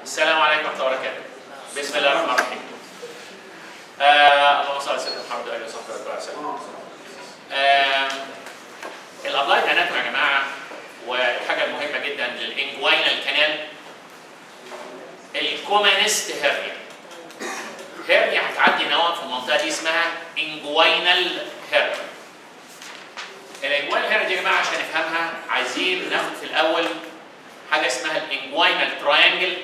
السلام عليكم ورحمة الله وبركاته. بسم الله الرحمن الرحيم. اللهم صل على سيدنا محمد وآله وصحبه وسلم. الابلايد اناتومي يا جماعة، والحاجة المهمة جدا للانجوينال كانال الكومنست هيرنيا. هيرنيا هتعدي نوع في المنطقة دي اسمها انجوينال هيرنيا. الانجوينال هيرنيا دي يا جماعة عشان نفهمها عايزين ناخد في الأول حاجة اسمها الانجوينال تراينجل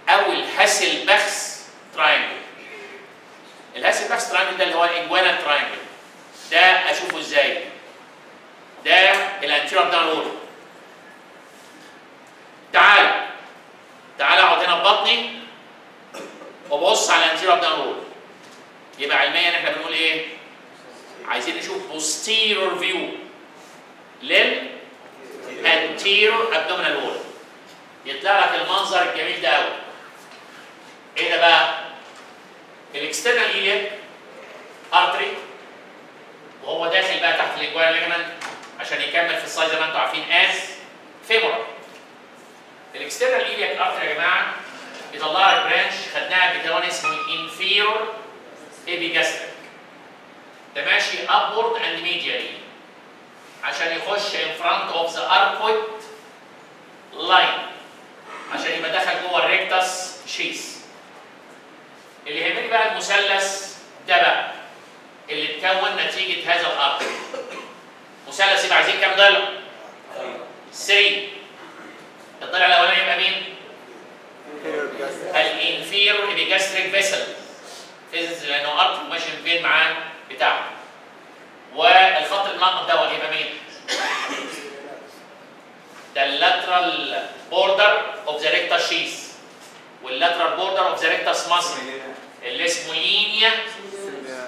أو الهاسلباخس تراينجل. الهاسلباخس تراينجل ده اللي هو الانجوينال تراينجل. ده أشوفه إزاي؟ ده الانتيريور ابدومينال وول. تعال اقعد هنا في بطني وبص على الانتيريور ابدومينال وول. يبقى علميا احنا بنقول ايه؟ عايزين نشوف posterior view لل anterior abdominal wall. يطلع لك المنظر الجميل ده قوي. ايه ده بقى؟ الاكسترنال ايليك ارتري وهو داخل بقى تحت الانجوينال ليجمنت عشان يكمل في السايز زي ما انتم عارفين از فيمورال. الاكسترنال ايليك ارتري يا جماعه بيطلع لك برانش خدناها بتوان اسمه انفيرور ايبيجاستريك. ده ماشي upward and medially عشان يخش in front of the arcuate line عشان يبقى دخل جوه الريكتس شيس. اللي يهمني بقى المثلث ده بقى اللي اتكون نتيجه هذا الارك. مثلث يبقى عايزين كام ضلع؟ 3. الضلع الاولاني يبقى مين؟ الانفيرور ايبيجاستريك فيسل لانه ارك ماشي فين معاه بتاعه. والخط المنقط دوت يبقى مين؟ ده اللاترال بوردر اوف ذا ريكتس شيس واللاترال بوردر اوف ذا ريكتس ماسل اللي اسمه لينيا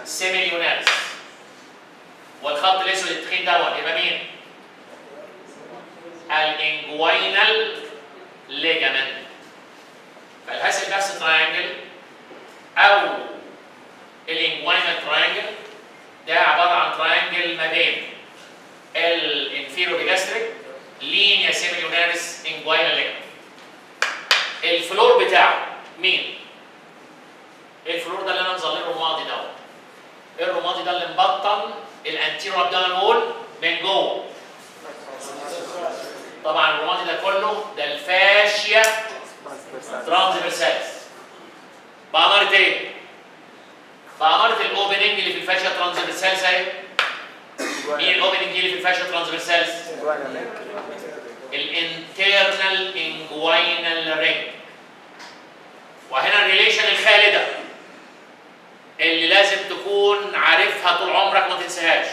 سيميليوناريس. والخط الاسود التخين دوت يبقى مين؟ الانجوينال ليجامنت. فالهاسلباخس تراينجل او الانجوينال تراينجل ده عباره عن تراينجل ما بين الانفيرو بيجاستريك لينيا سيميليوناريس انجوينال ليجمنت. الفلور بتاعه مين؟ الفلور ده اللي انا مظلله الرمادي دوت. الرمادي ده اللي مبطن الانتيرو ابدومينال وول من جوه. طبعا الرمادي ده كله ده الفاشيا ترانسفيرساليس. بأمارة ايه؟ بأمارة الاوبننج اللي في الفاشيا ترانسفيرساليس اهي. مين الاوبننج اللي في الفاشيا ترانسفيرساليس؟ الانترنال انجوينال رينج. وهنا الريليشن الخالده اللي لازم تكون عارفها طول عمرك ما تنساهاش.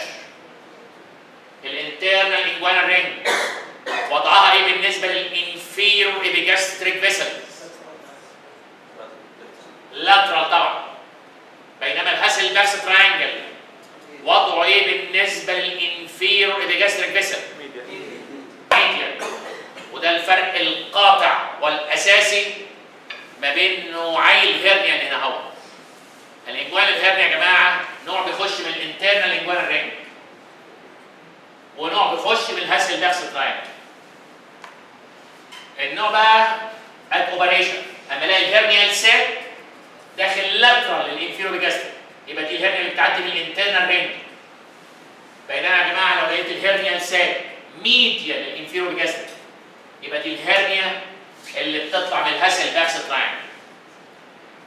الانترنال انجوينال رينج وضعها ايه بالنسبه للانفيرور ايبيجاستريك فيسل؟ لاترال طبعا. بينما الهاسلباخس تراينجل وضعه ايه بالنسبه للانفيرور ايبيجاستريك فيسل؟ ميديال. وده الفرق القاطع والاساسي ما بين نوعي الهرنيا اللي هنا اهو. الانجوينال هرنيا يا جماعه نوع بيخش من الانترنال انجوينال رينج ونوع بيخش من الهاسلباخس تراينجل. النوع بقى الاوبريشن اما الاقي الهرنيا السات داخل لاترال للانفيرو بيجاستريك يبقى دي الهرنيا اللي بتعدي من الانترنال رينج. بينما يا جماعه لو لقيت الهرنيا السات ميديا للانفيرو بيجاستريك يبقى دي الهرنيا اللي بتطلع من الهاسلباخس تراينجل.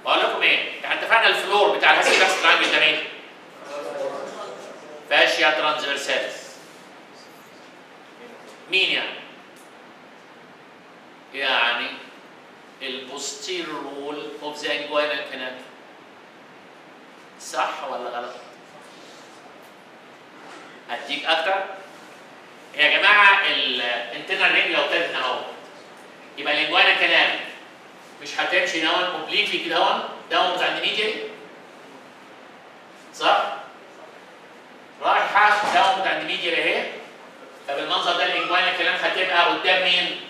بقول لكم ايه؟ احنا اتفقنا الفلور بتاع الهاسلباخس تراينجل ده مين؟ فاشيا ترانسفيرساليس. مين يعني؟ يعني البوستيريور وول اوف ذا انجوينال كانال. صح ولا غلط؟ هديك اكتر. يا جماعه الانترنال رينج لو ابتدت اهو يبقى الانجوينال كانال مش هتمشي داون اوبليكلي كده داون عند ميديالي. صح؟ رايحه داون عند ميديالي اهي. فبالمنظر ده الانجوينال كانال هتبقى قدام مين؟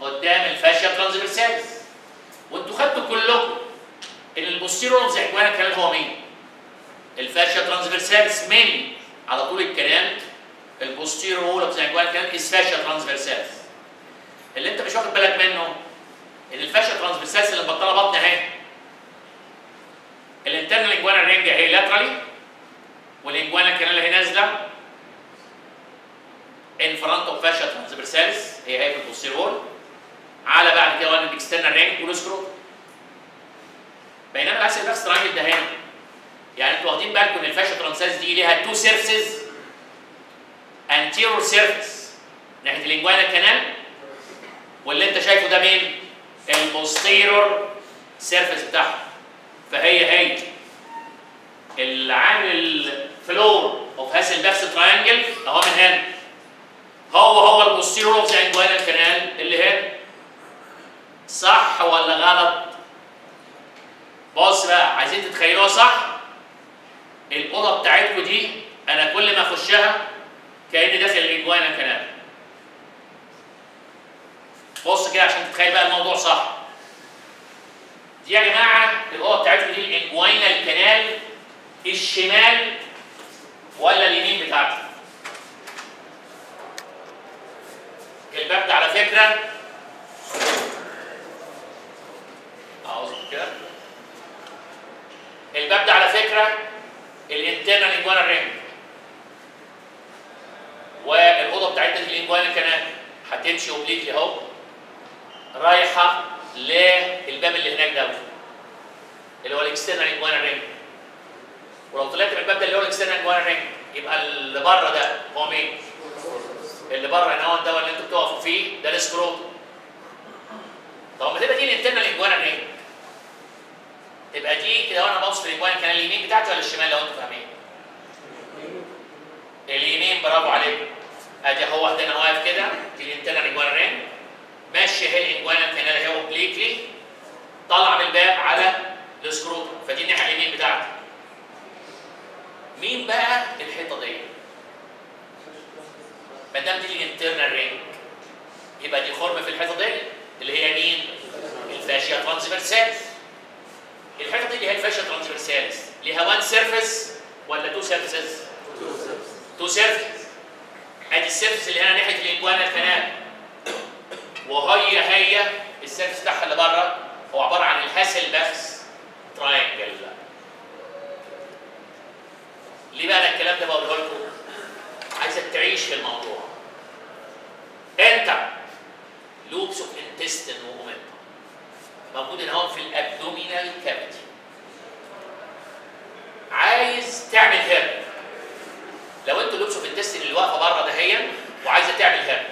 قدام الفاشيا ترانسفيرساليس. وانتوا خدتوا كلكم ان البوستيريور اوف ذا انجوينال كانال هو مين؟ الفاشيا ترانسفيرساليس. مين على طول الكلام البوستيريور وول اوف ذا انجوينال كانال از فاشيا ترانسفيرساليس. اللي انت مش واخد بالك منه ان الفاشيا ترانسفيرساليس اللي مبطله بطن اهي، الانترنال انجوانال رينج اهي لاترالي، والانجوانال كانال اهي نازله ان فرونت اوف فاشيا ترانسفيرساليس هي في البوستير وول، على بعد كده الاكسترنال رينج والسكروت. بينما العكس الباكس ترانجل ده هنا، يعني انتوا واخدين بالكم ان الفاشيا ترانسفيرساليس دي ليها تو سيرفيسز، انتيرور سيرفيس ناحيه الانجوانال كانال، واللي انت شايفه ده مين؟ البوستيرور سيرفيس بتاعها. فهي العامل الفلور اوف هاس الباكس ترانجل اهو من هنا، هو البوستيرور اوف ذا انجوانال كانال اللي هنا. صح ولا غلط؟ بص بقى، عايزين تتخيلوها صح؟ الاوضه بتاعتكم دي انا كل ما اخشها كاني داخل الانجوانال كانال. بص كده عشان تتخيل بقى الموضوع صح. دي يا جماعه الاوضه بتاعتكم دي الانجوانال كانال الشمال ولا اليمين بتاعتي؟ الباب ده على فكره كده، الباب ده على فكره الانترنال انجوانال رينج، والاوضه بتاعتنا دي الانجوانال كانال هتمشي اوبليكلي اهو رايحه للباب اللي هناك ده اللي هو الاكسترنال انجوانال رينج. ولو طلعت من الباب ده اللي هو الاكسترنال انجوانال رينج يبقى اللي بره ده هو مين؟ اللي بره هنا هو ده اللي انتوا بتقفوا فيه ده السكروت. طب ما تبقى دي الانترنال انجوانال رينج، تبقى دي كده وانا ببص في الانجوانال كانال اليمين بتاعتي ولا الشمال لو انتوا فاهمين؟ اليمين، برافو عليكم. ادي هو هنا واقف كده، دي الانترنال انجوانال رينج، ماشي اهي الانجوانال كانال اهي اوبليكلي طالعه من الباب على السكروت، فدي الناحيه اليمين بتاعتي. مين بقى الحيطه دي؟ ما دام دي الانترنال رينج يبقى دي خرم في الحيطه دي اللي هي مين؟ الفاشيا ترانسفيرساليس. الحيطه دي اللي هي الفاشيا ترانسفيرساليس ليها وان سيرفيس ولا تو سيرفيسز؟ تو سيرفيس. ادي السيرفيس اللي هنا ناحيه الانجوانال كانال، وهي السيرفيس بتاعها اللي بره هو عباره عن الهاسل باكس تراينجل. ليه بقى انا الكلام ده بقوله لكم؟ عايزك تعيش في الموضوع. انت لوبس اوف انتستين واومنتم موجود هنا هو في الابدومينال كافيتي، عايز تعمل هرم. لو انت لوبس اوف انتستين اللي واقفه بره دهيا وعايزه تعمل هرم،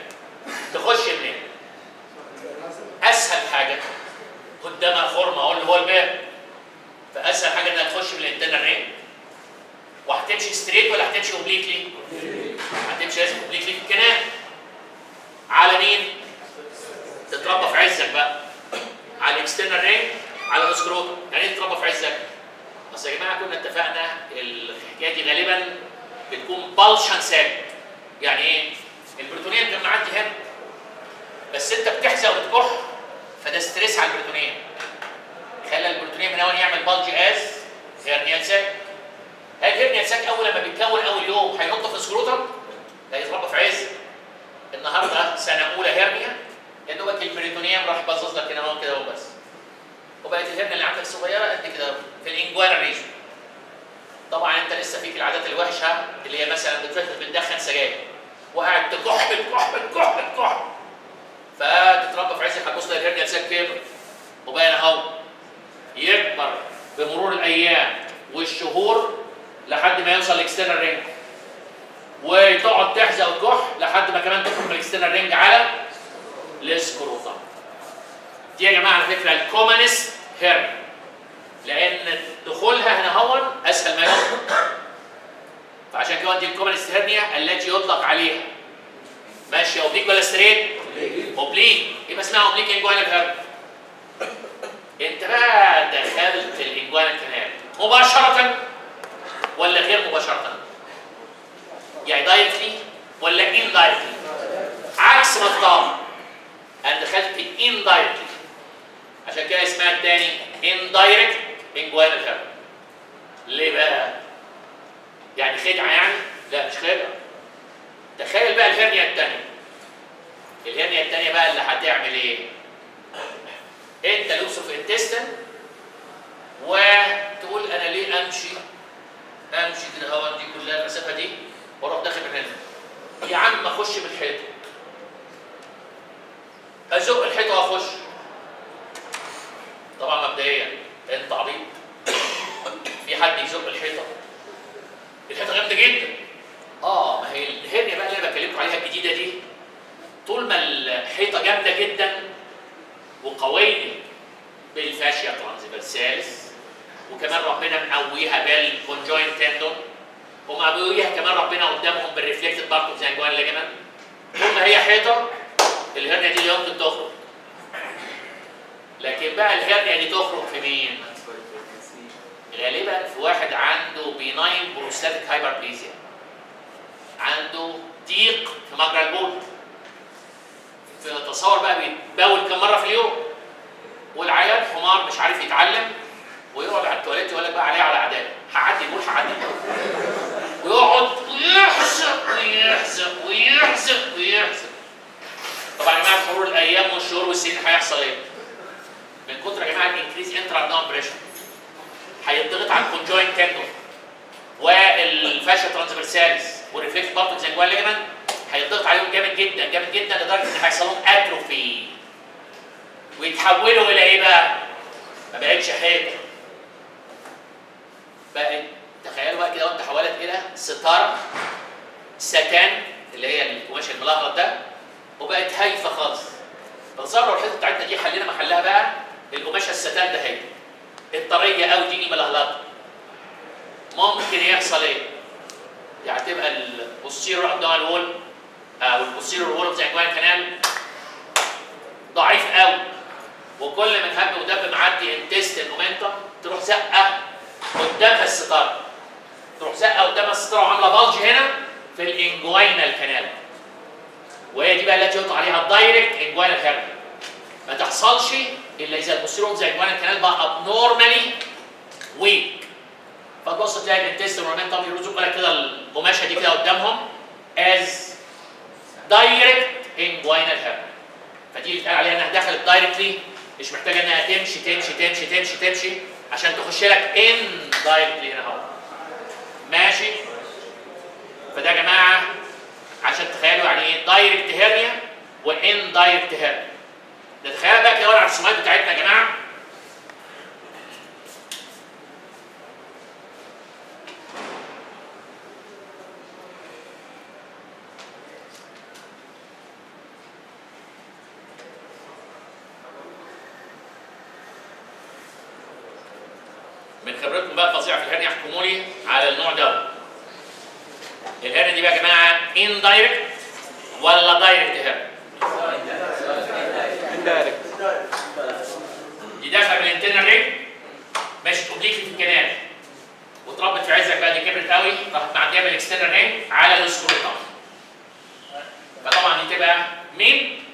تخش منين؟ اسهل حاجه قدامها خرم اهو اللي هو الباب، فاسهل حاجه انها تخش من الانترنال رينج. وهتمشي ستريت ولا هتمشي اوبليكلي؟ هتمشي لازم اوبليكلي في الكنال. على مين؟ تتربى في عزك بقى. على الاكسترنال رينج، على الاسكروتوم. يعني ايه تتربى في عزك؟ اصل يا جماعه كنا اتفقنا الحكايه دي غالبا بتكون بالشن ساك. يعني ايه؟ البروتونيوم كان معدي هنا بس انت بتحزق وبتكح، فده ستريس على البروتونيوم. خلى البروتونيوم هنا يعمل بالج از هيرنيال ساك. الهرنيال ساك اول لما بيتكون اول يوم هينط في السكروتم، ده يتربى في عز. النهارده سنه اولى هرنيا، يا دوبك البريتونيوم راح بزز لك هنا اهو كده وبس. وبقت الهرنيا اللي عندك صغيره قد كده في الانجوانال ريجن. طبعا انت لسه فيك العادات الوحشه اللي هي مثلا بتدخن سجاير وقاعد تكح بتكح بتكح بتكح، فتتربى في عز هتبص الهرنيال ساك كبر وبقى اهو يكبر بمرور الايام والشهور لحد ما يوصل الاكسترنال رينج، وتقعد تحزق وتكح لحد ما كمان تخرج من الاكسترنال رينج على السكروتم. دي يا جماعه على فكره الكومنست هيرنيا، لان دخولها هنا هون اسهل ما يمكن. فعشان كده دي الكومنست هيرنيا التي يطلق عليها ماشيه اوبليك ولا ستريت؟ اوبليك، يبقى اسمها اوبليك انجوانال هيرنيا. انت بقى دخلت الانجوانال كانال مباشره ولا غير مباشره؟ يعني دايركتلي ولا ان دايركتلي؟ عكس ما تطلع، انا دخلت ان دايركتلي، عشان كده اسمها الثاني ان دايركت انجوانال هيرنيا. ليه بقى؟ يعني خدعه يعني؟ لا مش خدعه. تخيل بقى الهرنيا الثانيه. الهرنيا الثانيه بقى اللي هتعمل ايه؟ الانتستين وتقول انا ليه امشي كده هوا دي كلها المسافه دي واروح داخل من هنا. يا عم اخش بالحيطه، ازق الحيطه واخش. طبعا مبدئيا انت عبيط، في حد يزق الحيطه؟ الحيطه جامده جدا. ما هي الهرنيا بقى اللي انا بكلمكم عليها الجديده دي، طول ما الحيطه جامده جدا وقويه بالفاشيا ترانسفيرساليس، وكمان ربنا مقويها بالكونجوينت تندون، ومقويها كمان ربنا قدامهم بالريفلكتد بارت اوف ذا انجوينال ليجمنت، طول ما هي حيطه الهرنيا دي يمكن تخرج. لكن بقى الهرنيا دي تخرج في مين؟ غالبا في واحد عنده بيناين بروستاتيك هايبربليزيا، عنده ضيق في مجرى البول. تصور بقى بيتبول كم مره في اليوم، والعيال حمار مش عارف يتعلم، ويقعد على التواليت يقول لك بقى عليه على اعداد، هعدي البول هعدي البول، ويقعد ويحزق ويحزق ويحزق ويحزق. طبعا يا جماعه مرور الايام والشهور والسنين هيحصل ايه؟ من كتر يا جماعه الانكريز انترا ابدومينال بريشر هيضغط على الكونجوينت تندون والفاشيا ترانسفيرساليس والريفلكس بارت اوف ذا انجوينال ليجمنت، هيضغط عليهم جامد جدا جامد جدا لدرجه ان هيحصل لهم اتروفي ويتحولوا الى ايه بقى؟ ما بقتش حيطه، بقت تخيلوا بقى كده وانت تحولت الى ستاره ستان اللي هي القماش الملهلط ده، وبقت هايفه خالص. فتصور لو الحته بتاعتنا دي حلينا محلها بقى القماشه الستان ده هي الطريه قوي دي الملهلطه، ممكن يحصل ايه؟ يعني تبقى البوستيرور ابدومينال وول او البوستيرور وول اوف ذا انجوينال كانال ضعيف قوي، وكل من هب ودب معدي انتستين مومنتم تروح زقه قدامها الستاره، تروح زقه قدامها الستاره وعامله بلج هنا في الانجوينال كانال، وهي دي بقى التي يطلق عليها الدايركت انجوينال هيرنيا. ما تحصلش الا اذا البوستيرور زي انجوينال كانال بقى ابنورمالي ويك، فتبص تلاقي الانتستين مومنتم يرزق لك كده القماشه دي كده قدامهم از دايركت انجوينال هيرنيا. فدي اللي اتقال عليها انها دخلت دايركتلي، مش محتاجه انها تمشي تمشي تمشي تمشي تمشي عشان تخش لك ان دايركتلي هنا اهو. ماشي؟ فده يا جماعه عشان تخيلوا يعني ايه دايركت هيرنيا وان دايركت هيرنيا. نتخيل بقى كده على الرسومات بتاعتنا يا جماعه. من خبرتكم بقى الفظيعه في الهرنيا احكموا لي على النوع ده. الهرنيا دي بقى يا جماعه اندايركت ولا دايركت هرنيا؟ اندايركت. دي داخله من الانترنال رينج ماشي اوبليكلي في الكنال واتربت في عزك بقى، دي كبرت قوي راحت معديه من الاكسترنال رينج على السكروتم. فطبعا دي تبقى مين؟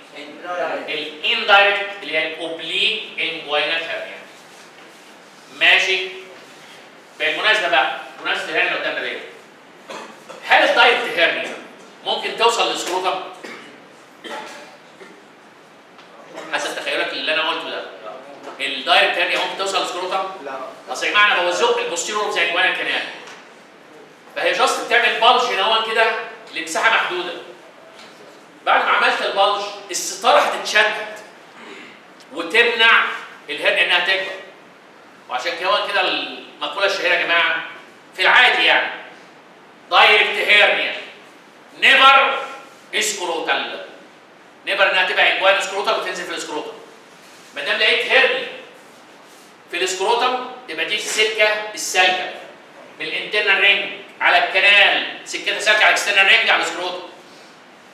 الاندايركت اللي هي الاوبليك انجوينال هرنيا. ماشي؟ بالمناسبه بقى بمناسبه الهرنيا اللي قدامنا دي، هل الدايركت هرنيا ممكن توصل للسكروتم؟ حسب تخيلك اللي انا قلته ده، الدايركت هرنيا ممكن توصل للسكروتم؟ لا. اصل يا جماعه انا بوزق البوستيرور زي انجوينال كانال، فهي جاست بتعمل بلج هنا كده لمساحه محدوده. بعد ما عملت البلج الستاره هتتشد وتمنع الهرنيا انها تكبر. وعشان كده المقوله الشهيره يا جماعه في العادي يعني دايركت هيرنيا نيفر سكروتال، نيفر انها تبقى انجوينال سكروتال وتنزل في السكروتم. ما دام لقيت هيرنيا في السكروتم يبقى دي السكه السالكه من الانترنال رينج على الكنال، سكتها سالكه على الاكسترنال رينج على السكروتم.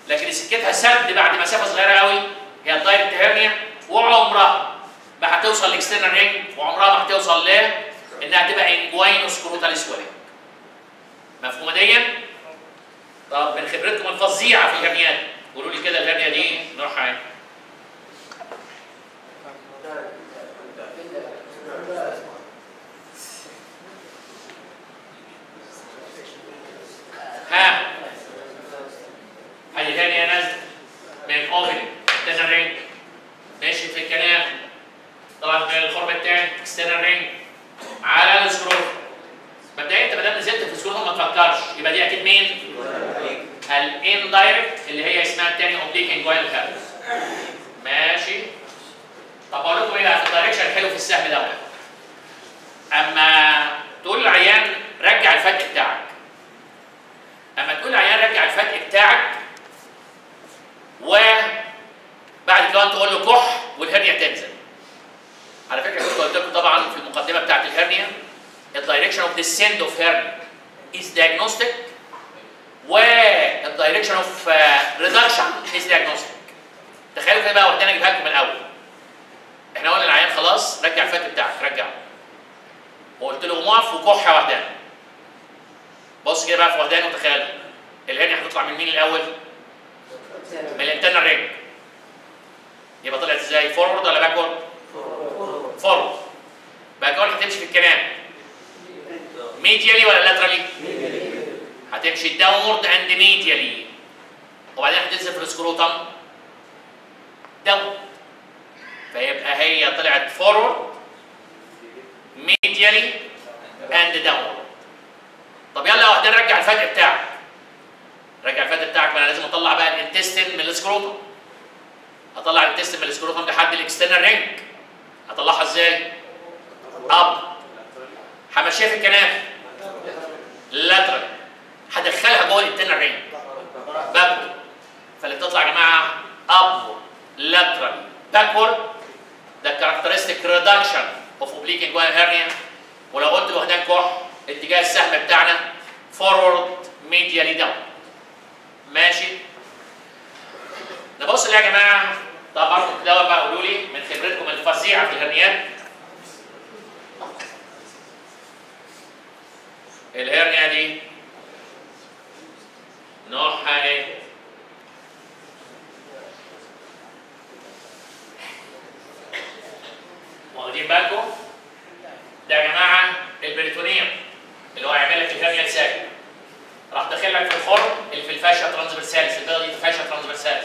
لكن سكتها سد بعد مسافه صغيره قوي هي الدايركت هيرنيا، وعمرها ما هتوصل لاكسترنال رينج، وعمرها ما هتوصل انها تبقى انجوينو سكروتال سويلنج. مفهومه دي؟ طب من خبرتكم الفظيعه في الهرنيات قولوا لي كده الهرنيا دي نوعها ايه؟ ها؟ هذه الهرنيا نازله من اوفن انترنال رينج ماشي في الكنال، طبعا من الخرم اكسترنال رينج على السكروتم. مبدئيا انت ما دام نزلت في السكروتم ما تفكرش، يبقى دي اكيد مين؟ الاندايركت اللي هي اسمها الثاني اوبليك انجوينال هيرنيا. ماشي. طب اقول لكم ايه بقى في الدايركشن الحلو في السهم دوت. اما تقول للعيان رجع الفتق بتاعك، اما تقول للعيان رجع الفتق بتاعك وبعد كده تقول له كح والهرنيا تنزل. على فكره كنت قلت لكم طبعا في المقدمه بتاعت الهرنيا الدايركشن اوف descent اوف هرنيا از دايجنوستيك والدايركشن اوف ريدكشن از دايجنوستيك. تخيلوا كده بقى وحدانا اجيبها لكم من الاول. احنا قلنا للعيان خلاص رجع الفتق بتاعك، رجعه. وقلت له قوم اقف وكح يا وحدان. بص كده بقى في وحدان وتخيل الهرنيا هتطلع من مين الاول؟ من الانترنال رينج. يبقى طلعت ازاي؟ فورورد ولا باكورد؟ فورورد. باكورد هتمشي في الكلام ميديالي ولا لاترالي؟ هتمشي داونورد اند ميديالي وبعدين هتنزل في السكروتم داون. فيبقى هي طلعت فورورد ميديالي اند داونورد. طب يلا يا وحدان رجع الفتق بتاعك. رجع الفتق بتاعك، ما انا لازم اطلع بقى الانتستين من السكروتم. اطلع الانتستين من السكروتم لحد الاكسترنال رينج. اطلعها ازاي؟ اب. همشيها في الكنال لاترال. هدخلها جوه الانترنال رينج باكورد. فاللي بتطلع يا جماعه اب لاترال باكورد. ده كاركترستيك ريدكشن اوف اوبليك انجوينال هيرنيا. ولو قلت لوحدان كح اتجاه السهم بتاعنا فورورد ميديالي داون. ماشي. نبص يا جماعه. طب برضه كده بقى قولوا لي من خبرتكم الفظيعه في الهرنيات، الهرنيا دي نوعها ايه؟ واخدين بالكم؟ ده يا جماعه البريتونيوم اللي هو هيعمل لك الهرنيا الساكن. راح داخل لك في الخرم اللي في الفاشيا ترانسفيرساليس. البيضه دي في الفاشيا ترانسفيرساليس.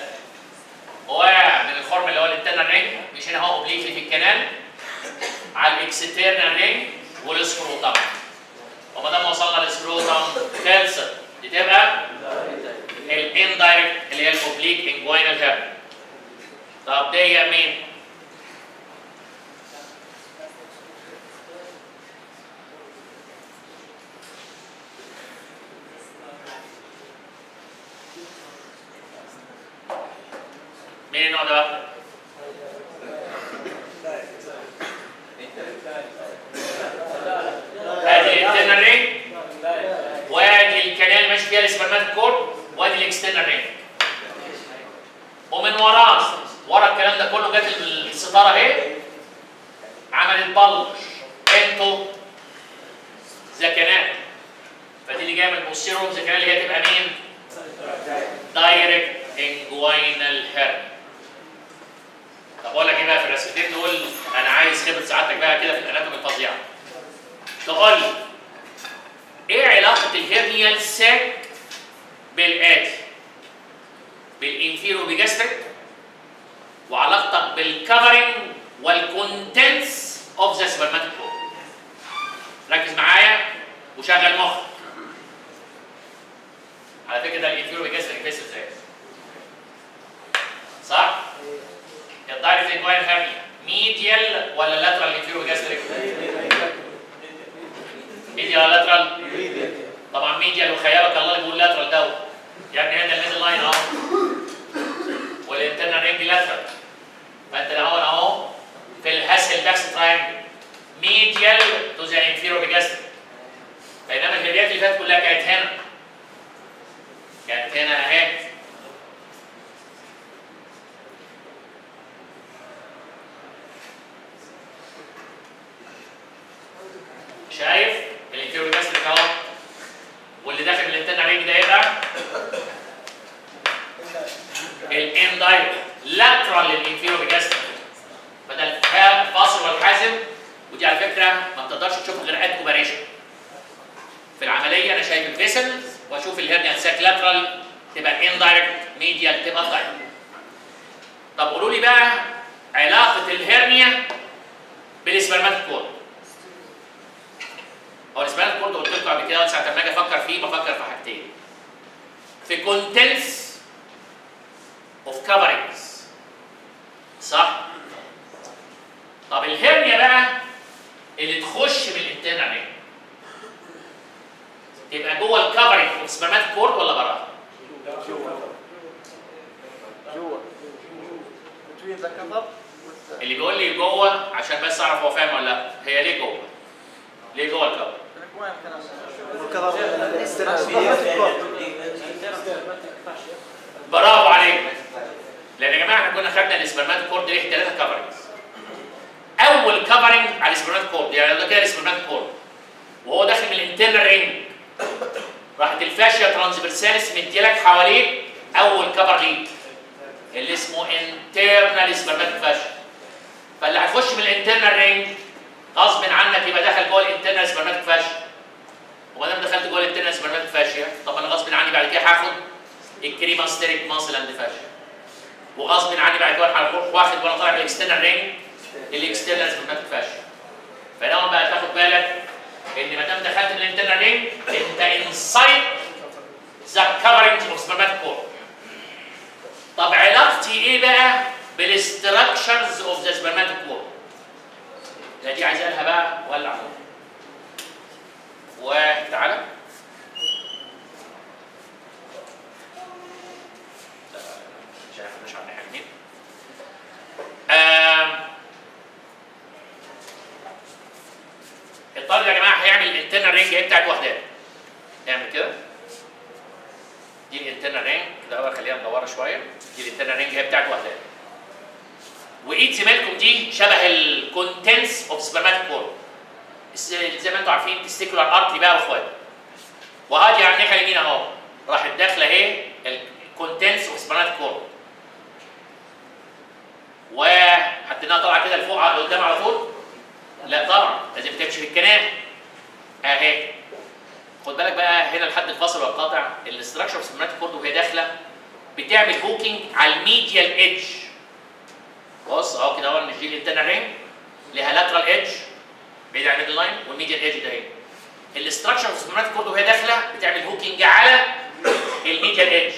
وقع من الخرم اللي هو الانترنال رينج، مش هنا هو اوبليكلي في الكنال على الاكسترنال رينج والسكروتم. وما دام وصلنا للسكروتم خلصت. دي تبقى الاندايركت اللي هي الاوبليك انجوينال هيرنيا. طب دي مين؟ مين النوع ده بقى؟ ادي الانترنال رينج وادي الكنال ماشي فيها السبرماتيك كورد وادي الاكسترنال رينج. ومن وراه ورا الكلام ده كله جت الستاره اهي عملت بلج انتو ذا كنال. فدي اللي جايه من البوستيرور ذا كنال اللي هي تبقى مين؟ دايركت انجوينال هيرنيا. طب اقول لك ايه بقى في الرسمتين دول؟ انا عايز خبره سعادتك بقى كده في الاناتومي الفظيعه. تقول لي ايه علاقه الهرنيا الساك بالاتي؟ بالانفيرو بيجاستريك، وعلاقتك بالكفرنج والكونتنتس اوف ذا سبرماتيك كورد. ركز معايا وشغل مخك. على فكره ده الانفيرو بيجاستريك فيس ازاي؟ صح؟ الدايركت انجوينال هيرنيا ميديال ولا لاترال انفيرو بيجاستريك؟ ميديال ولا لاترال؟ طبعا ميديال. وخيالك الله اللي بيقول لاترال دوت. يا ابني هذا الميدل لاين اهو والانترنال رينج لاترال. فانت اهو في الهاسل باكس تراينجل ميديال تو ذا انفيرو بيجاستريك. بينما الهرنيات اللي فاتت كلها كانت هنا. كانت هنا اهي. شايف؟ الانفيرو بيجاستريك اهو. واللي داخل من الانترنال رينج ده يبقى الاندايركت لاترال للانفيرو بيجاستريك. فده الفاصل والحازم. ودي على فكره ما بتقدرش تشوفها غير اد اوبريشن. في العمليه انا شايف الفيسل واشوف الهرنيا ساك لاترال تبقى اندايركت، ميديال تبقى دايركت. طب قولوا لي بقى علاقه الهرنيا بالسبيس السبرماتيك كورد. هو السبرماتيك كورد قلت لكم قبل كده ساعة ما اجي افكر فيه بفكر في حاجتين. في كونتنتس اوف كفرنجز. صح؟ طب الهرنيا بقى اللي تخش بالانترنال رينج تبقى جوه الكفرنج اوف سبرماتيك كورد ولا بره؟ جوه اللي بيقول لي جوه عشان بس اعرف هو فاهم ولا لا، هي ليه جوه؟ ليه جوه الكفر؟ برافو عليك. لان يا جماعه احنا كنا خدنا السبرماتيك كورد ليه 3 كفرنجز. اول كفرنج على السبرماتيك كورد، يعني ده كده السبرماتيك كورد وهو داخل من الانترنال رينج، راحت الفاشيا ترانسفيرساليس مديلك حواليه اول كفر ليك اللي اسمه انترنال سبرماتيك فاشيا. فاللي هيخش من الانترنال رينج غصب عنك يبقى دخل جوه الانترنال سبرماتيك فاشيا. وما دام دخلت جوه الانترنال سبرماتيك فاشيا، طب انا غصب عني بعد كده هاخد الكريماستريك ماسل اند فاشيا. وغصب عني بعد كده هروح واخد وانا طالع من الاكسترنال رينج الاكسترنال سبرماتيك فاشيا. فلو بقى تاخد بالك ان ما دام دخلت من الانترنال رينج انت انسايد ذا كفرنج اوف سبرماتيك كورد. طب علاقتي ايه بقى بالاستراكشرز اوف ذا سبرماتيك كورد؟ لا دي عايز لها بقى ولع. وتعالى مش عارف ناحيه يمين. الطالب يا جماعه هيعمل الانترنال رينج ايه بتاعت وحدات. اعمل كده. دي الانترنال رينج كده اول خليها مدوره شويه. دي الانترنال رينج هي بتاعت وحدات. وايد زميلكم دي شبه الكونتنس اوف سبرماتيك كورد. زي ما انتم عارفين تستيكولار ارتري بقى واخواته. وهادي على الناحيه اليمين اهو راحت داخله اهي الكونتنس اوف سبرماتيك كورد. وحطيناها طالعه كده لفوق قدام على طول؟ لا طبعا لازم تمشي في الكنال. اهي. خد بالك بقى هنا لحد الفصل والقاطع الاستراكشر اوف سبرماتيك كورد وهي داخله بتعمل هوكينج على الميديال ايدج. بص اهو كده اهو مش دي الانترنال رينج ليها لاترال ايدج بعيد عن الميدل لاين والميديال ايدج ده اهي. الاستراكشر اوف سبرماتيك كورد وهي داخله بتعمل هوكينج على الميديال ايدج.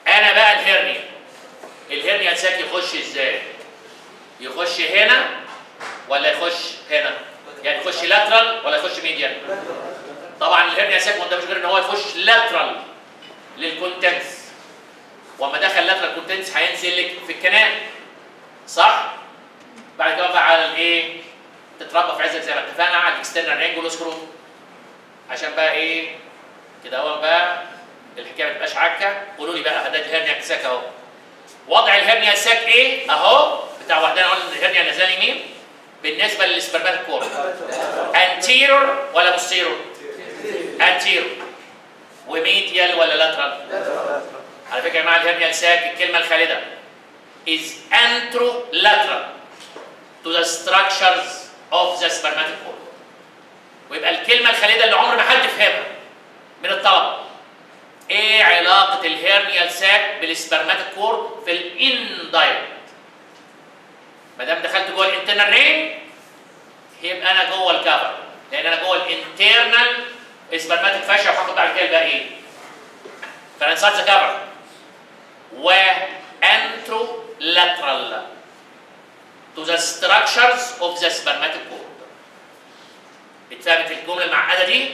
انا بقى الهرنيا ساك يخش ازاي؟ يخش هنا ولا يخش هنا؟ يعني يخش لاترال ولا يخش ميديال؟ طبعا الهرنيا ساك ما قداموش غير ان هو يخش لاترال للكونتنس. وما دخل لاترال كونتنس هينزل لك في الكنال. صح؟ بعد كده بقى على الايه؟ تتربى في عزك زي ما اتفقنا على الاكسترنال رينج والسكرو. عشان بقى ايه؟ كده اهو بقى الحكايه ما تبقاش عكه. قولوا لي بقى ده الهرنيا ساك اهو. وضع الهرنيا ساك ايه؟ اهو بتاع وحدان قلنا ان الهرنيا نازله يمين بالنسبه للسبرماتيك كورد. انتيرور ولا بوستيرور؟ انتيرور. وميديال ولا لاترال؟ على فكره يا جماعه الهرنيا ساك الكلمه الخالده is anterolateral to the structures of the spermatic cord. ويبقى الكلمه الخالده اللي عمر ما حد فهمها من الطلبه. ايه علاقه الهرنيال ساك بالسبرماتيك كورد في الاندايركت؟ ما دام دخلت جوه الانترنال رينج يبقى انا جوه الكفر، لان انا جوه الانترنال سبرماتيك فاشيا وهاخد بعد كده الباقي ايه؟ فانا انسايد ذا كفر. وانترولاترال to the structures of the spermatic cord. اتفهمت الجمله المعقده دي؟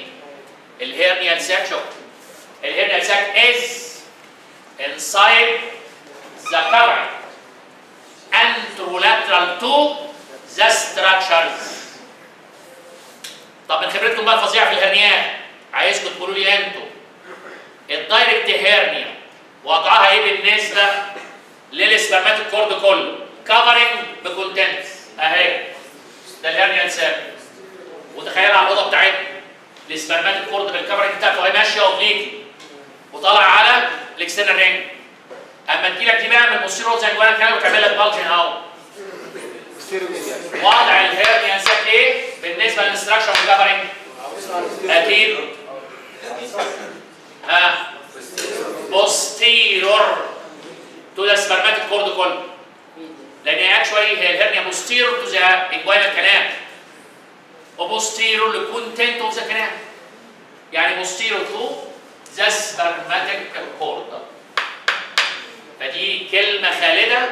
الهرنيال ساك شوف. الهرنيال ساك is inside the cover anterolateral to the structures. طب من خبرتكم بقى الفظيعه في الهرنيات عايزكم تقولوا لي انتوا الدايركت هرنيا وضعها ايه بالنسبه للسبرماتيك كورد كله؟ كفرنج بكونتنتس اهي. ده الهرنيال ساك. وتخيل على الاوضه بتاعتنا السبرماتيك كورد بالكفرنج بتاعته وهي ماشيه اوبليكي وطالع على الاكسترنال رينج. اما تجي لك دي بقى من البوستيرور زي الجوانب كده وتعمل لك بالجن اهو. وضع الهرنيال ساك ايه بالنسبه للستراكشر والكفرنج؟ اكيد بوستيرور تو ذا سبرماتيك كورد كله. لان هي اكشوالي هي الهرنيا بوستيرور تو ذا انجوينال كانال وبوستيرور للكونتنت اوف ذا كانال، يعني بوستيرور تو ذا سبرماتيك كورد. فدي كلمه خالده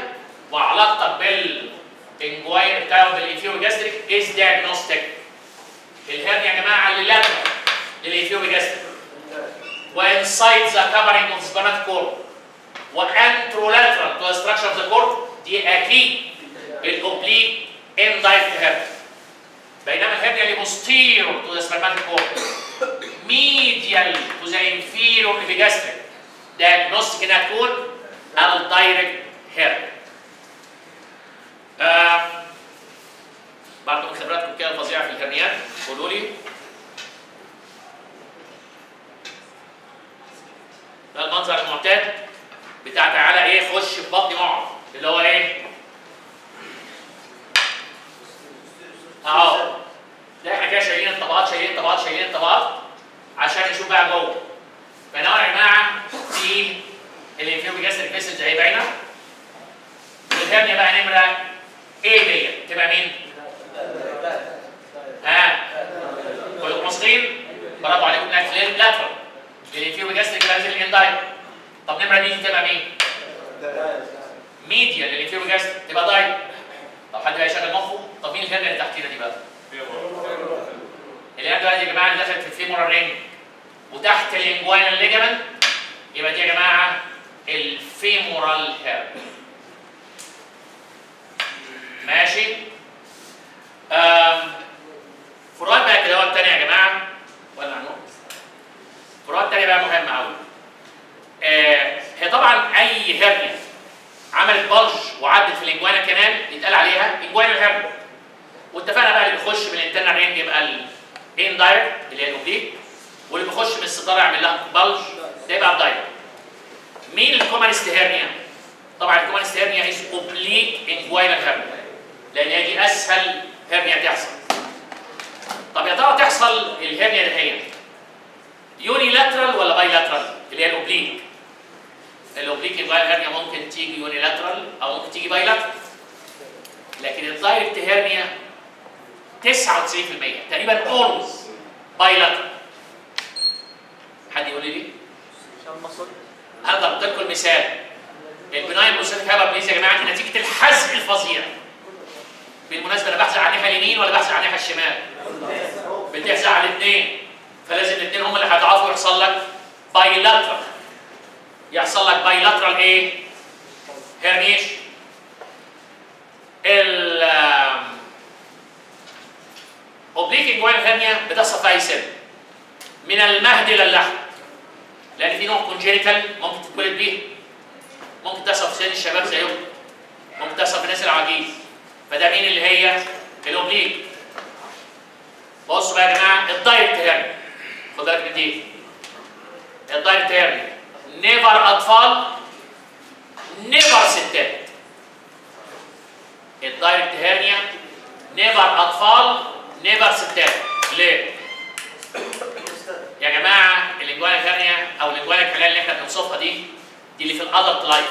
وعلاقتك بالانجوين بتاعه بالانفيرو جاستريك از دياجنوستيك. الهرنيا يا جماعه اللي لاترال للانفيرو جاستريك وانسايد ذا كفرنج اوف سبرماتيك كورد وانترولاترال تو ستراكشر اوف ذا كورد، دي اكيد الاوبليك اندايركت هيرنيا. بينما الهرنيا اللي بوستيرور تو ذا سبرماتيك كورد ميديال تو ذا انفيرور للجاستريك، دياجنوستيك انها تكون الدايركت هيرنيا. برضه من خبراتكم كده الفظيعه في الهرنيات قولوا لي. ده المنظر المعتاد بتاع تعالى ايه خش في بطني اقعد، اللي هو ايه؟ اهو ده احنا كده شايلين الطبقات شايلين الطبقات شايلين الطبقات عشان نشوف بقى جوه. فنوع يا جماعه في الانفيرو جاستريك فيسلز اهي باينه. والهرنيا بقى نمره ايه ديت؟ تبقى مين؟ كلكم واثقين؟ برافو عليكم انها لاترال. الانفيرو جاستريك لازم الاندايركت. طب نمره دي تبقى مين؟ ميديا للانفيرو جاستريك تبقى دايركت. طب حد بقى يشغل مخه؟ طب مين الهرنيا اللي تحتينا دي بقى؟ اللي هي دلوقتي يا جماعه اللي دخلت في الفيمورال رينج وتحت الانجوينال ليجامنت، يبقى دي يا جماعه الفيمورال هيرنيا. ماشي؟ فروقات بقى كده الثانيه يا جماعه ولا عنهم؟ فروقات ثانيه بقى مهمه قوي. هي طبعا اي هرنيا عملت بلج وعدت في الانجوانا كانال يتقال عليها انجوينال هيرنيا. واتفقنا بقى اللي بيخش من الانترنال رينج يبقى الاندايركت اللي هي الاوبليك، واللي بيخش من الستاره يعمل لها بلج ده يبقى الدايركت. مين الكومنست هيرنيا؟ طبعا الكومنست هيرنيا از اوبليك انجوينال هيرنيا لان هي دي اسهل هيرنيا تحصل. طب يا ترى تحصل الهيرنيا دي هي يوني لاترال ولا باي لاترال؟ اللي هي الاوبليك. الاوبليك انجوينال هيرنيا ممكن تيجي يوني لاترال او ممكن تيجي باي لاترال. لكن الدايركت هيرنيا 99% تقريبا اولويز باي لاترال. حد يقول لي ليه؟ انا ضربت لكم المثال. البناين بروستاتيك هايبربليزيا يا جماعه نتيجه الحزق الفظيع. بالمناسبه انا بحزق على الناحيه اليمين ولا بحزق على الناحيه الشمال؟ بتحزق على الاثنين، فلازم الاثنين هم اللي هيضعفوا ويحصل لك باي لاترال. يحصل لك باي لاترال ايه؟ هيرنيشن. اوبليك انجوينال هيرنيا بتحصل في اي سن من المهد الى اللحم، لان في نوع كونجينيتال ممكن تتولد بيه، ممكن تحصل في سن الشباب زيهم، ممكن تحصل في الناس العواجيز. فده مين اللي هي الاوبليك. بصوا بقى يا جماعه الدايركت هيرنيا، خد بالك من دي. الدايركت هيرنيا نيفر اطفال نيفر ستات. الدايركت هيرنيا نيفر اطفال نيفر ستات. ليه؟ يا جماعه الانجوينال هيرنيا او الانجوينال كانال اللي احنا بنوصفها دي اللي في الادلت لايف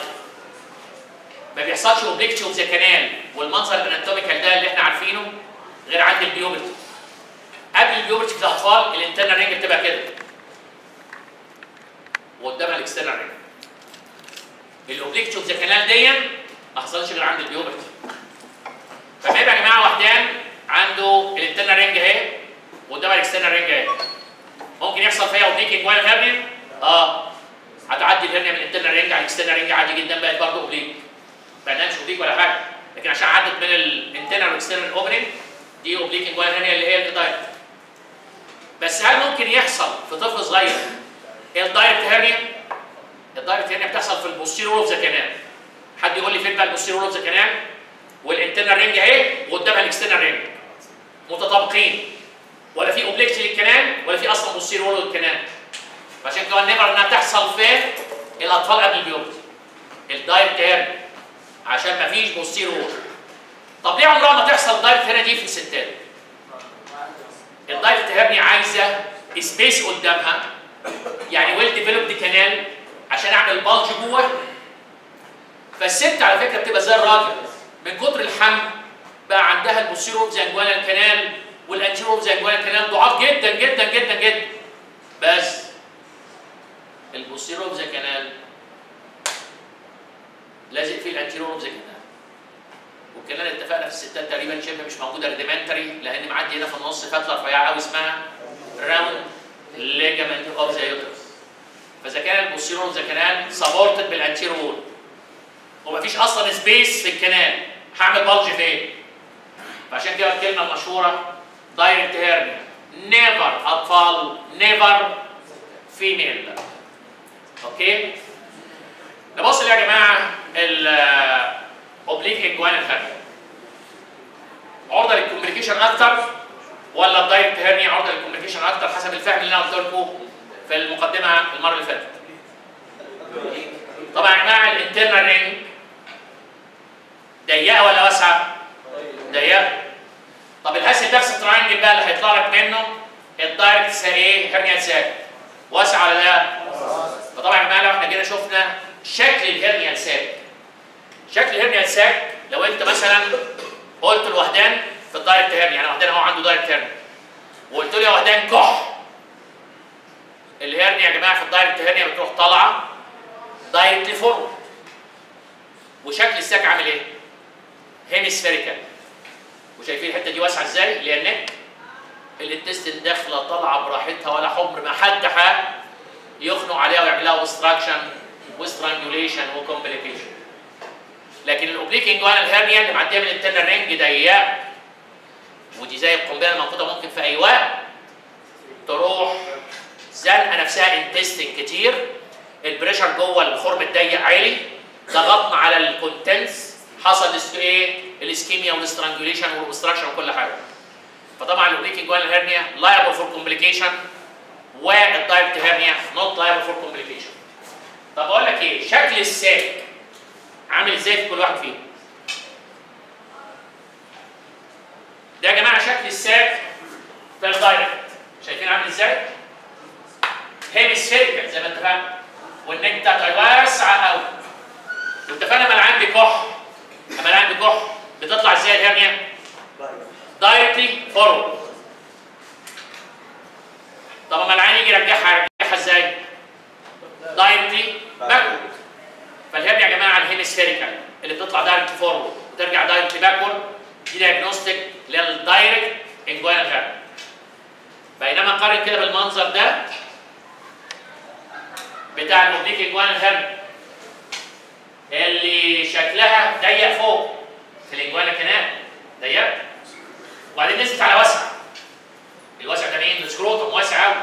ما بيحصلش اوبليكتي اوف ذا كانال والمنظر الاناتوميكال ده اللي احنا عارفينه غير عند البيوبرتي. قبل البيوبرتي في الاطفال الانترنال رينج بتبقى كده وقدامها الاكسترنال رينج. الاوبليكتي اوف ذا كانال دي ما حصلش غير عند البيوبرتي. فما يبقى يا جماعه وحدان عنده الانترنال رينج اهي وقدامها الاكسترنال رينج اهي، ممكن يحصل فيها اوبليك انجوينال هيرنيا. هتعدي الهرنيا من الانترنال رينج على الاكسترنال رينج عادي جدا، بقت برضه اوبليك. بقى مش اوبليك ولا حاجه، لكن عشان عدت من الانترنال والاكسترنال اوبننج دي اوبليك انجوينال هيرنيا اللي هي الدايركت. بس هل ممكن يحصل في طفل صغير الدايركت هيرنيا؟ الدايركت هيرنيا بتحصل في البوستيرور اوف ذا كانال. حد يقول لي فين بقى البوستيرور اوف ذا كانال؟ والانترنال رينج اهي وقدامها الاكسترنال رينج متطابقين، ولا في اوبليكتي للكنال ولا في اصلا بوستيرور للكنال. فعشان كده نيفر انها تحصل في الاطفال قبل البيوبرتي الدايركت هيرنيا عشان ما فيش بوستيرور. طب ليه عمرها ما تحصل الدايركت هيرنيا دي في الستات؟ الدايركت هيرنيا عايزه سبيس قدامها، يعني ويل ديفلوبد كانال عشان اعمل بلج جوه فالست على فكره بتبقى زي الراجل، من كتر الحمل بقى عندها البوستيرور اوف ذا انجوانال كانال والانتيرور اوف ذا انجوانال كانال ضعاف جدا جدا جدا جدا. بس البوستيرور اوف ذا كانال لازق فيه الانتيرور اوف ذا كانال، والكانال اتفقنا في الستات تقريبا شبه مش موجوده ريديمنتري، لان معدي هنا في النص فتله رفيعه قوي اسمها راوند ليجامنت اوف ذا يوترس. فاذا كان البوستيرور اوف ذا كانال سبورتد بالانتيرور وول ومفيش اصلا سبيس في الكانال، هعمل بلج فين؟ فعشان كده الكلمه المشهوره دايركت هيرنيا، نيفر اطفال، نيفر فيميل. اوكي؟ نبص يا جماعه الاوبليك انجوانال هيرنيا عرضه للكومبليكيشن اكتر ولا الدايركت هيرنيا عرضه للكومبليكيشن اكتر حسب الفهم اللي انا قلت لكم في المقدمه المره اللي فاتت؟ طبعا يا جماعه الانترنال رينج ضيقه ولا واسعه؟ ضيقه. طب الهاسل باكس تراينجل بقى اللي هيطلع لك منه الدايركت ايه؟ هيرنيا ساك واسعه ولا لا؟ فطبعا يا جماعه لو احنا جينا شفنا شكل الهيرنيا ساك، شكل الهيرنيا ساك لو انت مثلا قلت لوهدان في الدايركت هيرنيا، يعني وهدان هو عنده دايركت هيرنيا وقلت له يا وهدان كح، الهيرنيا يا جماعه في الدايركت هيرنيا بتروح طالعه دايركتلي فورورد. وشكل الساك عامل ايه؟ هيمسفيريكال. وشايفين الحته دي واسعه ازاي؟ اللي هي النك. الانتستين داخله طالعه براحتها ولا حمر ما حد يخنق عليها ويعمل لها اوبستراكشن وسترانجوليشن وكومبليكيشن. لكن الاوبليك انجوانال هيرنيا اللي معديه من الانترنال رينج ضيقه، ودي زي القنبله المنقوطه ممكن في اي وقت تروح زنقه نفسها انتستين كتير، البريشر جوه الخرم الضيق عالي، ضغطنا على الكونتنس، حصل ايه؟ الاسكيميا والاسترانجوليشن والاوبستراكشن وكل حاجه. فطبعا الاوبليك انجوانال هيرنيا لايبل فور كومبليكيشن والدايركت هيرنيا نوت لايبل فور كومبليكيشن. طب اقول لك ايه؟ شكل الساك عامل ازاي في كل واحد فيهم؟ ده يا جماعه شكل الساك في الدايركت، شايفين عامل ازاي؟ هيمسفيريكال زي ما اتفقنا، والنك بتاعته واسعه قوي. واتفقنا لما العين بيكح، لما العين بيكح بتطلع ازاي الهرنيا؟ دايركتلي فورورد. طب اما العين يجي يرجعها ازاي؟ دايركتلي باكورد. فالهرنيا يا جماعه الهيمسفيريكال اللي بتطلع دايركتلي فورورد وترجع دايركتلي باكورد دي دايجنوستيك للدايركت انجوانال هيرنيا. بينما قارن كده بالمنظر ده بتاع الاوبليك انجوانال هيرنيا اللي شكلها ضيق فوق في الانجوانا كانال ضيق وبعدين نزلت على واسع. الواسع ده مين؟ السكروتم واسع قوي.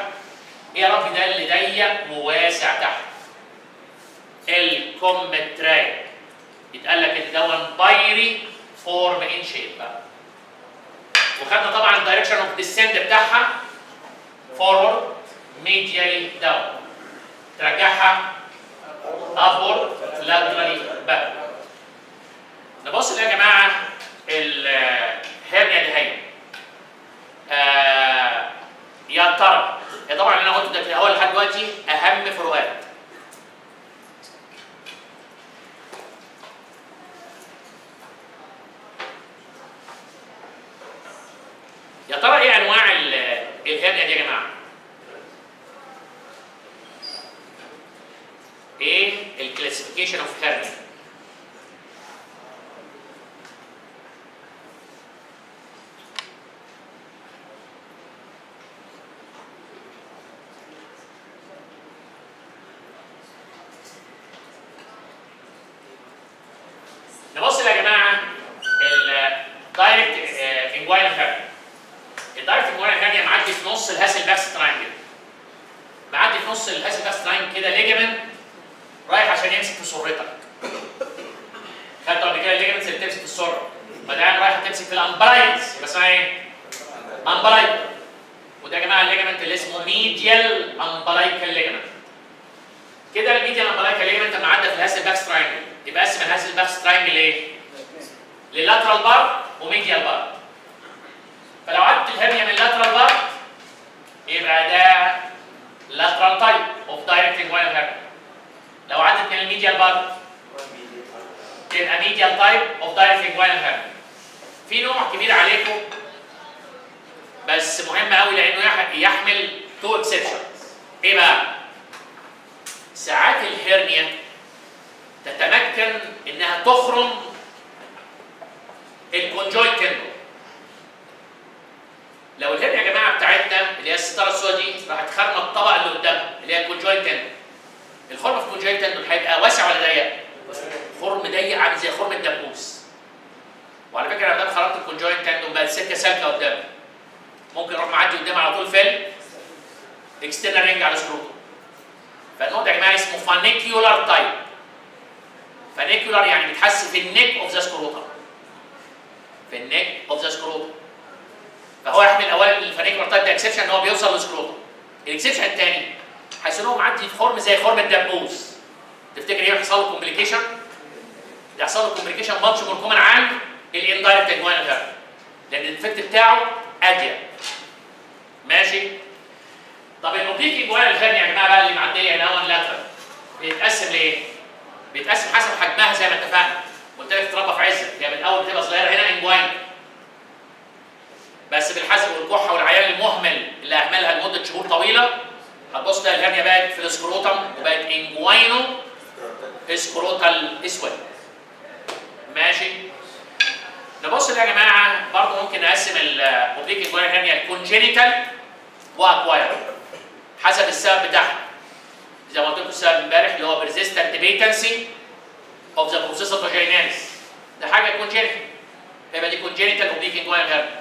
ايه يا رب ده اللي ضيق وواسع تحت؟ الكومتراك. يتقال لك ان دون بايري فورم ان شيب بقى. وخدنا طبعا الدايركشن اوف ديسند بتاعها فورورد ميديالي داون، ترجعها ابورد لاترالي باك. نبص يا جماعه الهرنيا دي هي يا ترى يا طبعا اللي انا قلته ده في الاول لحد دلوقتي اهم فروقات. يا ترى ايه انواع الهرنيا دي يا جماعه؟ ايه الكلاسيفيكيشن اوف هرنيا؟ نبص يا جماعه الدايركت انجوانال هرنيا. الدايركت انجوانال هرنيا معدي في نص الهاسل باكس تراينجل. معدي في نص الهاسل باكس تراينجل كده ليجمنت رايح عشان يمسك في سرتك. خدتوا قبل كده الليجمنتس اللي بتمسك في السره، فده رايح تمسك في الامبرايتس، يبقى اسمها ايه؟ امبرايت. وده يا جماعه الليجمنت اللي اسمه ميديال امبرايكال ليجمنت. كده الميديال امبرايكال ليجمنت لما عدى في الهاسل باكس تراينجل يبقى قسم الهاسل باكس تراينجل ايه؟ للاترال بارت وميديال بارت. فلو عدت الهرنيا من اللاترال بارت يبقى ده lateral type of direct inguinal hernia. لو عدت من الميديال بارت تبقى ميديال تايب اوف دايركت انجوينال هيرنيا. في نوع كبير عليكم بس مهم قوي لانه يحمل تو اكسبشنز. ايه بقى؟ ساعات الهرنيا تتمكن انها تخرم الكونجوينت تندون. لو الهرنيا يا جماعه بتاعتنا اللي هي الستاره السوداء دي راحت خارمه الطبقه اللي قدامها اللي هي الكونجوينت تندون. الخرم في الكونجوينت تندون هيبقى واسع ولا ضيق؟ خرم ضيق عامل زي خرم الدبوس. وعلى فكره لو انا خرمت الكونجوينت تندون بقت سكه سالكه قدامي. ممكن اروح معدي قدام على طول في الاكسترنال رينج على سكروتو. فالنوع ده يا جماعه اسمه فانيكيولار تايب. فانيكيولار يعني بيتحس في النيك اوف ذا سكروتم. في النيك اوف ذا سكروتم. فهو يحمل اولا الفانيكيولار تايب ده اكسبشن ان هو بيوصل للسكروتم. الاكسبشن الثاني حيث ان هو معدي في خرم زي خرم الدبوس. تفتكر ايه يحصل له كومبليكيشن؟ يحصل له كومبليكيشن ماتش مور كومن عن الاندايركت انجوينال هيرنيا. لان الافكت بتاعه اضيق. ماشي؟ طب الاوبليك انجوينال هيرنيا يا جماعه بقى اللي معديه هنا هو اللاترال بيتقسم لايه؟ بيتقسم حسب حجمها زي ما اتفقنا. قلت لك تتربى في عزك، هي من الاول بتبقى صغيره هنا انجوين. بس بالحزق والكحه والعيان المهمل اللي اهملها لمده شهور طويله هتبص تلاقي الهرنيا بقت في السكروتم وبقت انجوينو سكروتال اسود. ماشي؟ نبص يا جماعه برضه ممكن نقسم الاوبليك انجوينال هرنيا الكونجينيتال واكواير حسب السبب بتاعها. زي ما قلت لكم السبب امبارح اللي هو persistent patency of the processus vaginalis. ده حاجه كونجينيتال. يبقى دي كونجينيتال اوبليك انجوينال هيرنيا.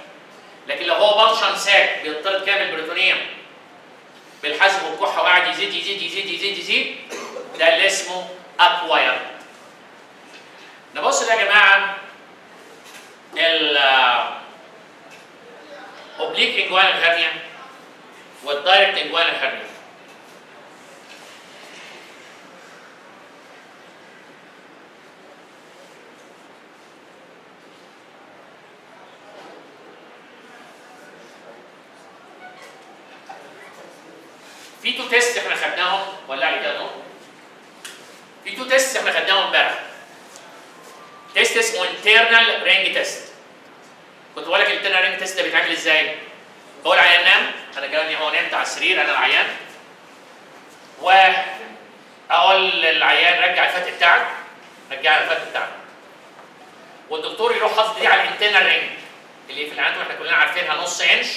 لكن لو هو بالشن ساك بيضطرد كامل بريتونيوم بالحزق والكحه وقاعد يزيد يزيد يزيد يزيد يزيد ده اللي اسمه اكواير. نبص يا جماعه الاوبليك انجوينال هيرنيا والدايركت انجوينال هيرنيا. في تو تيست احنا خدناهم ولا كده نور؟ في تو تيست احنا خدناهم امبارح. تيست اسمه انترنال رينج تيست. كنت بقول لك الانترنال رينج تيست ده بيتعمل ازاي؟ بقول العيان نام، انا جاي هو نمت على السرير انا العيان. واقول للعيان رجع الفتق بتاعك، رجع الفتق بتاعك. والدكتور يروح حاطط دي على الانترنال رينج اللي في الاناتومي احنا كلنا عارفينها نص انش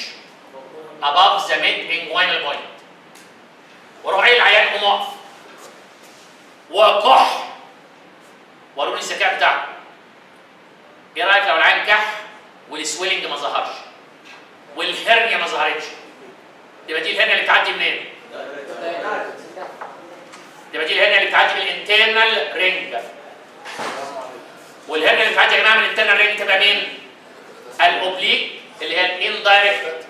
above the mid inguinal point. واروح قايل العيان قوم اقف وكح واروني الذكاء بتاعه. ايه رايك لو العيان كح والسويلنج ما ظهرش والهرنيا ما ظهرتش؟ تبقى دي الهرنيا اللي بتعدي منين؟ تبقى دي الهرنيا اللي بتعدي من الانترنال رينج. والهرنيا اللي بتعدي يا جماعه من الانترنال رينج تبقى مين؟ الاوبليك اللي هي الاندايركت.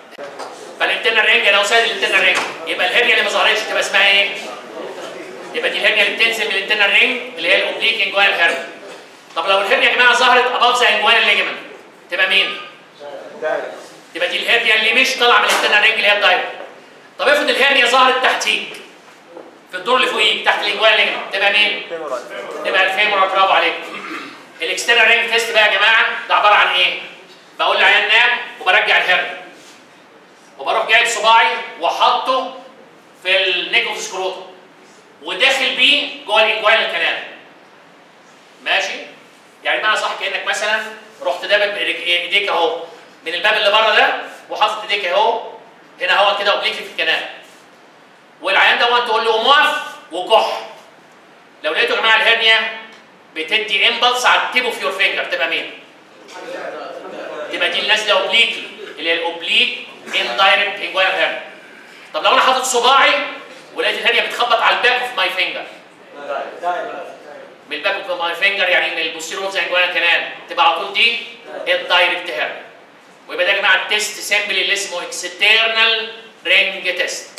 فالانترنال رينج انا وسائل الانترنال رينج يبقى الهرنيا اللي ما ظهرتش تبقى اسمها ايه؟ يبقى دي الهرنيا اللي بتنزل من الانترنال رينج اللي هي الاوبليك انجوينال هيرنيا. طب لو الهرنيا يا جماعه ظهرت اباف ذا انجوينال ليجمنت تبقى مين؟ تبقى دي الهرنيا اللي مش طالعه من الانترنال رينج اللي هي الدايركت. طب افرض الهرنيا ظهرت تحتيك في الدور اللي فوقيك تحت الانجوينال ليجمنت تبقى مين؟ تبقى الفيمورال. برافو عليك. الاكسترنال رينج تيست بقى يا جماعه ده عباره عن ايه؟ بقول للعيان نام وبرجع الهرنيا وبروح جايب صباعي وحاطه في النيك اوف سكروتم وداخل بيه جوه الانجوينال كانال. ماشي؟ يعني بمعنى صح كانك مثلا رحت دابب ايديك اهو من الباب اللي بره ده وحاطط ايديك اهو هنا اهو كده اوبليكلي في الكنال. والعيان ده تقول له قوم واقف وكح. لو لقيتوا يا جماعه الهرنيا بتدي امبلس على التيب اوف يور فينجر تبقى مين؟ تبقى دي النازله اوبليكلي اللي هي الاوبليك اندايركت انجوينال هيرنيا. طب لو انا حاطط صباعي ولقيت الهرنيا بتخبط على الباك اوف ماي فينجر من الباك اوف ماي فينجر يعني من البوستيريور اوف ذا انجوينال كانال تبقى على طول دي الدايركت هيرنيا. ويبقى ده يا جماعه التيست سيمبل اللي اسمه اكسترنال رينج تيست.